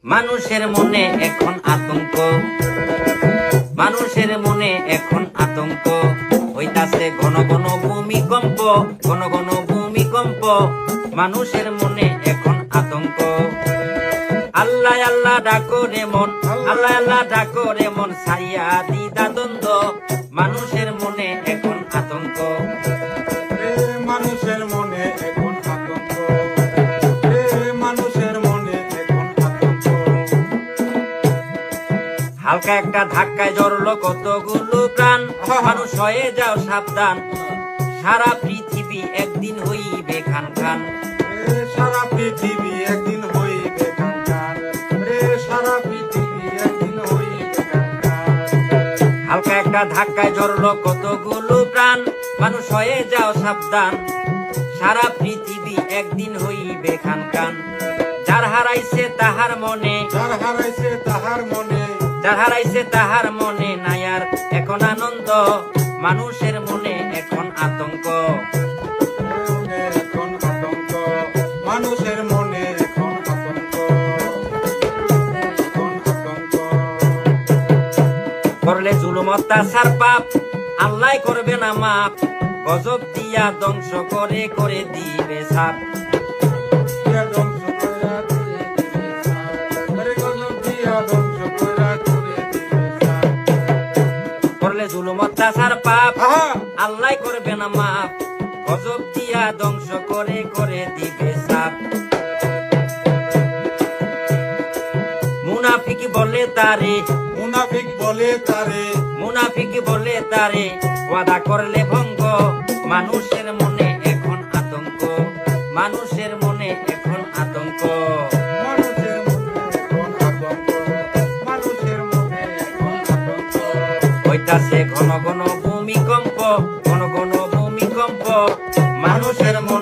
মানুষের মনে এখন আতঙ্ক, মানুষের মনে এখন আতঙ্ক হইতাছে ঘন ঘন ভূমিকম্প, ঘন ঘন ভূমিকম্প মানুষের মনে এখন আতঙ্ক। আল্লাহ আল্লাহ ডাকো রে মন, আল্লাহ আল্লাহ ডাকো রে মন, ছাড়িয়া দিদা দ্বন্দ্ব মানুষের মনে এখন আতঙ্ক। মানুষের মনে এখন আতঙ্ক, মানুষের মনে এখন আতঙ্ক। হালকা একটা ধাক্কায় জড়লো কতগুলো প্রাণ, মানুষ হয়ে যাও সাবধান, সারা পৃথিবী একদিন হইবে খান খান। সারা পৃথিবী একদিন হইবে খান খান, সারা পৃথিবী একদিন হইবে খান খান। হালকা একটা ধাক্কায় জড়লো কতগুলো প্রাণ, মানুষ হয়ে যাও সাবধান, সারা পৃথিবী একদিন হইবে খান খান। যার হারাইছে তাহার মনে, যার হারাইছে তাহার মনে, যার হারাইছে তাহার মনে নাই আর এখন আনন্দ, মানুষের মনে এখন আতঙ্ক। এখন আতঙ্ক, মানুষের মনে এখন আতঙ্ক, এখন আতঙ্ক। করলে জুলুম অত্যাচার পাপ, আল্লাহ করবে না মাপ, গজব দিয়া ধ্বংস করে করে দিবে সাপ। দিয়া ধ্বংস কইরা করে দিবে সাপ, গজব দিয়া ধ্বংস কইরা করে দিবে সাপ। করলে জুলুম অত্যাচার পাপ, আহা! আল্লাহ করবে না মাপ, গজব দিয়া ধ্বংস করে করে দিবে সাপ। মুনাফিক বলে তারে, মুনাফিক বলে তারে, মুনাফিক বলে তারে, ওয়াদা করলে ভঙ্গ মানুষের মনে এখন আতঙ্ক, মানুষের মনে এখন আতঙ্ক। মানুষের মনে এখন আতঙ্ক, মানুষের মনে এখন আতঙ্ক। হইতাছে ঘন ঘন ভূমিকম্প, ঘন ঘন ভূমিকম্প মানুষের মনে